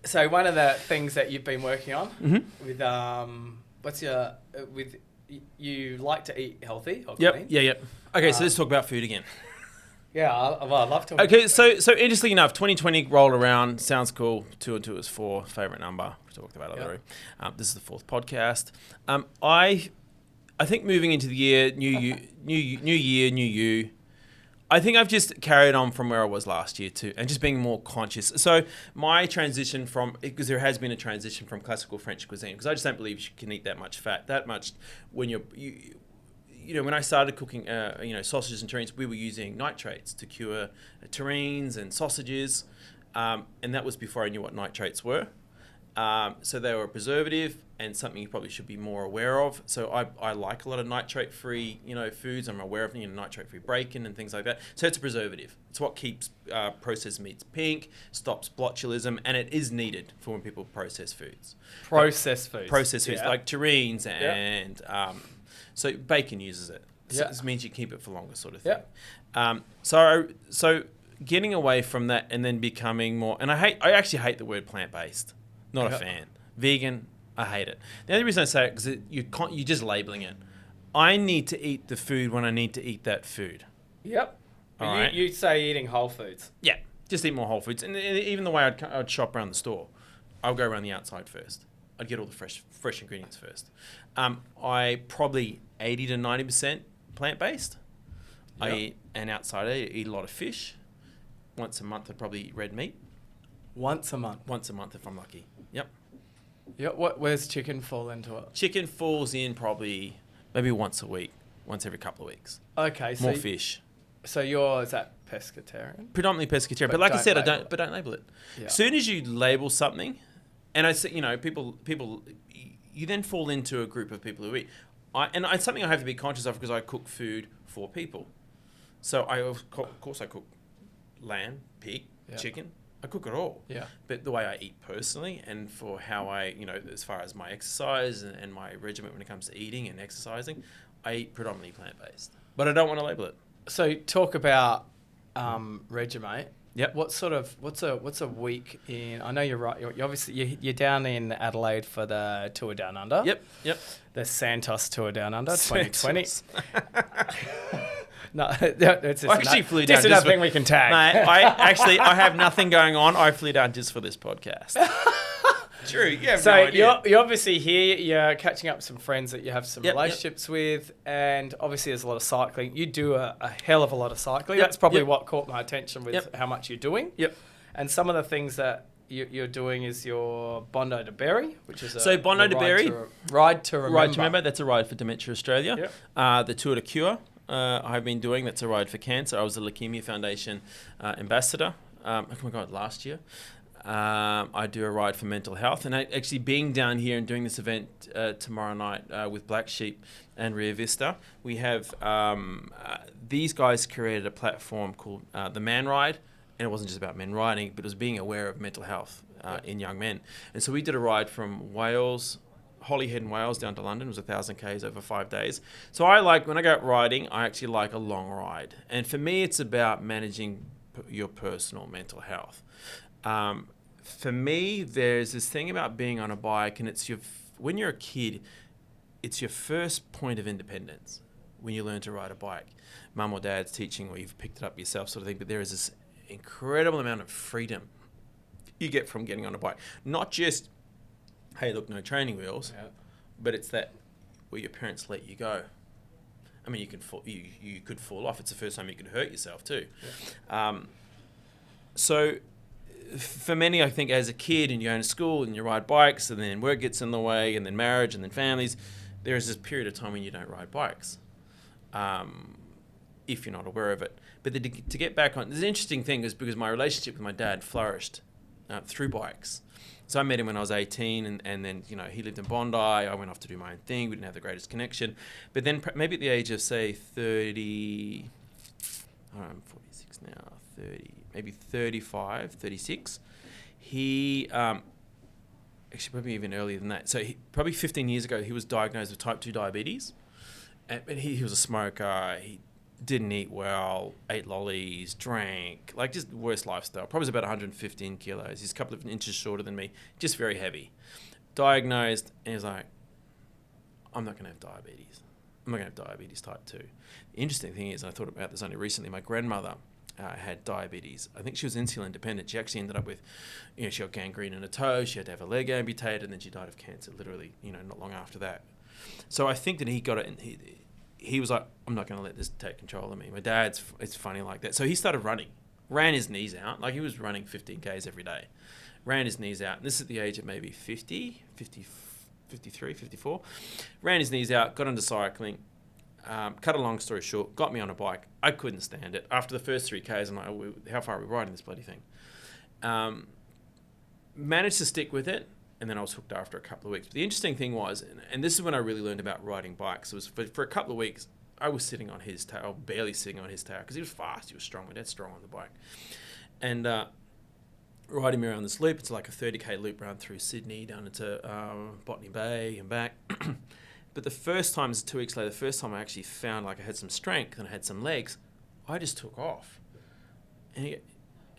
So one of the things that you've been working on Mm-hmm. with you like to eat healthy or Yep. clean? Yeah. Okay, so let's talk about food again. Yeah, I'd love to. Okay, so interestingly enough, 2020 rolled around. Sounds cool. 2 and 2 is 4. Favorite number. We talked about it already. This is the 4th podcast. I think moving into the year, new year, new you. I think I've just carried on from where I was last year too, and just being more conscious. So my transition because there has been a transition from classical French cuisine, because I just don't believe you can eat that much fat, that much when when I started cooking, sausages and terrines, we were using nitrates to cure terrines and sausages, and that was before I knew what nitrates were. So they were a preservative and something you probably should be more aware of. So I like a lot of nitrate-free, foods. I'm aware of nitrate-free bacon and things like that. So it's a preservative. It's what keeps processed meats pink, stops botulism, and it is needed for when people process foods. Processed foods Like terrines and so bacon uses it. So this means you keep it for longer, sort of thing. So getting away from that and then becoming more, and I actually hate the word plant-based. Not a fan. Vegan, I hate it. The only reason I say it is because you're just labeling it. I need to eat the food when I need to eat that food. Yep. All right. You say eating whole foods. Yeah, just eat more whole foods. And even the way I'd shop around the store, I'll go around the outside first. I'd get all the fresh ingredients first. I probably 80 to 90% plant-based. Yep. Outside I eat a lot of fish. Once a month I'd probably eat red meat. Once a month? Once a month if I'm lucky. Yep. Yeah. Where's chicken fall into it? Chicken falls in probably maybe once a week, once every couple of weeks. Okay. More fish. So is that pescatarian? Predominantly pescatarian, but like I said, don't label it. Yeah. As soon as you label something, and I say, people, you then fall into a group of people who eat. It's something I have to be conscious of because I cook food for people. So of course I cook lamb, pig, chicken. I cook it all. Yeah. But the way I eat personally and for how I, as far as my exercise and my regimen when it comes to eating and exercising, I eat predominantly plant-based. But I don't want to label it. So talk about regimen. Yep. What's a week in? I know you're right. You're obviously you're down in Adelaide for the Tour Down Under. Yep. The Santos Tour Down Under 2020. No, it's I actually flew down. Just another thing we can tag. Mate, I have nothing going on. I flew down just for this podcast. True. Yeah. So no idea. you're obviously here. You're catching up with some friends that you have some relationships with, and obviously there's a lot of cycling. You do a hell of a lot of cycling. That's probably what caught my attention with how much you're doing. Yep. And some of the things that you're doing is your Bondi to Berry, which is Bondi to Berry, ride to remember. Ride to remember. That's a ride for Dementia Australia. Yep. The Tour to Cure. I've been doing. That's a ride for cancer. I was the Leukemia Foundation ambassador. Oh my God, last year. I do a ride for mental health, and actually being down here and doing this event tomorrow night with Black Sheep and Rio Vista, we have these guys created a platform called the Man Ride, and it wasn't just about men riding, but it was being aware of mental health in young men. And so we did a ride from Wales, Holyhead in Wales down to London. It was 1,000 k's over 5 days. So when I go out riding, I actually like a long ride. And for me, it's about managing your personal mental health. For me, there's this thing about being on a bike, and when you're a kid, it's your first point of independence when you learn to ride a bike. Mum or dad's teaching, or you've picked it up yourself, sort of thing. But there is this incredible amount of freedom you get from getting on a bike. Not just, hey, look, no training wheels, but it's that where your parents let you go. I mean, you could fall off. It's the first time you could hurt yourself too. Yeah. So for many, I think as a kid and you go to school and you ride bikes and then work gets in the way and then marriage and then families, there is this period of time when you don't ride bikes if you're not aware of it. But to get back on, there's an interesting thing is because my relationship with my dad flourished through bikes. So I met him when I was 18 and then, he lived in Bondi. I went off to do my own thing. We didn't have the greatest connection. But then maybe at the age of, say, 30, I'm 46 now, 30, maybe 35, 36, he, actually probably even earlier than that. So probably 15 years ago, he was diagnosed with type 2 diabetes. And he was a smoker. He didn't eat well, ate lollies, drank, like just worst lifestyle. Probably was about 115 kilos. He's a couple of inches shorter than me, just very heavy. Diagnosed, and he's like, I'm not going to have diabetes. I'm not going to have diabetes type 2. The interesting thing is, and I thought about this only recently, my grandmother had diabetes. I think she was insulin dependent. She actually ended up with, she got gangrene in her toe. She had to have her leg amputated, and then she died of cancer literally, not long after that. So I think that he got it, and he was like, I'm not going to let this take control of me. My dad's, it's funny like that. So he started running, ran his knees out. Like he was running 15 Ks every day, ran his knees out. And this is at the age of maybe 50, 53, 54. Ran his knees out, got into cycling. Cut a long story short, got me on a bike. I couldn't stand it. After the first 3 Ks, I'm like, how far are we riding this bloody thing? Managed to stick with it, and then I was hooked after a couple of weeks. But the interesting thing was, and this is when I really learned about riding bikes, it was for a couple of weeks, I was sitting on his tail, barely sitting on his tail, because he was fast, he was strong, my dad's strong on the bike. And riding me around this loop, it's like a 30K loop run through Sydney, down into Botany Bay and back. But the first time, 2 weeks later, the first time I actually found like I had some strength and I had some legs, I just took off. And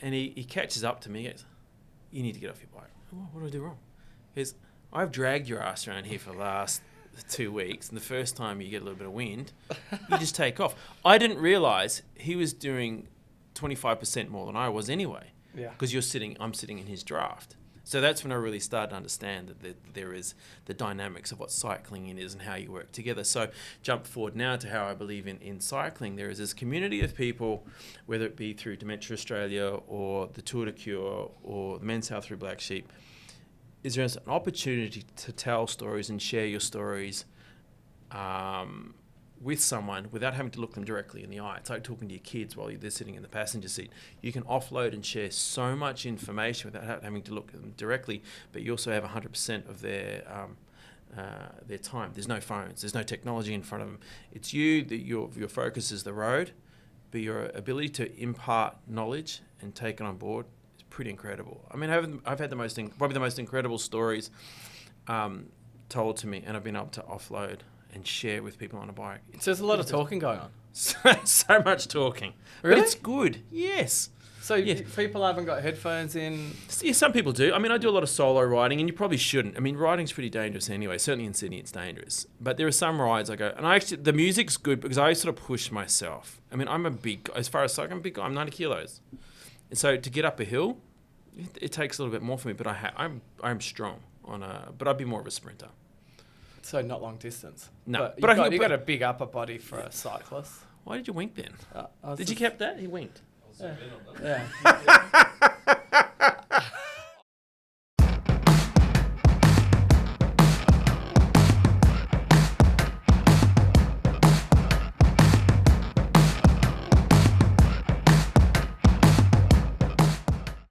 he catches up to me. He goes, you need to get off your bike. What do I do wrong? He goes, I've dragged your ass around here for the last 2 weeks, and the first time you get a little bit of wind, you just take off. I didn't realise he was doing 25% more than I was anyway. Yeah. Because I'm sitting in his draft. So that's when I really started to understand that there is the dynamics of what cycling is and how you work together. So jump forward now to how I believe in cycling. There is this community of people, whether it be through Dementia Australia or the Tour de Cure or the Men's Health through Black Sheep. Is there an opportunity to tell stories and share your stories with someone without having to look them directly in the eye? It's like talking to your kids while they're sitting in the passenger seat. You can offload and share so much information without having to look at them directly, but you also have 100% of their time. There's no phones, there's no technology in front of them. It's you, that your focus is the road, but your ability to impart knowledge and take it on board is pretty incredible. I mean, I've had probably the most incredible stories told to me, and I've been able to offload and share with people on a bike. So there's a lot of talking going on. So much talking. Really? But it's good, yes. So yes. People haven't got headphones in? Yeah, some people do. I mean, I do a lot of solo riding, and you probably shouldn't. I mean, riding's pretty dangerous anyway. Certainly in Sydney, it's dangerous. But there are some rides I go, and the music's good because I sort of push myself. I mean, as far as cycling, I'm big. I'm 90 kilos. And so to get up a hill, it takes a little bit more for me, but I'm strong but I'd be more of a sprinter. So not long distance. No, but you got a big upper body for a cyclist. Why did you wink then? Did you keep that? He winked. Yeah.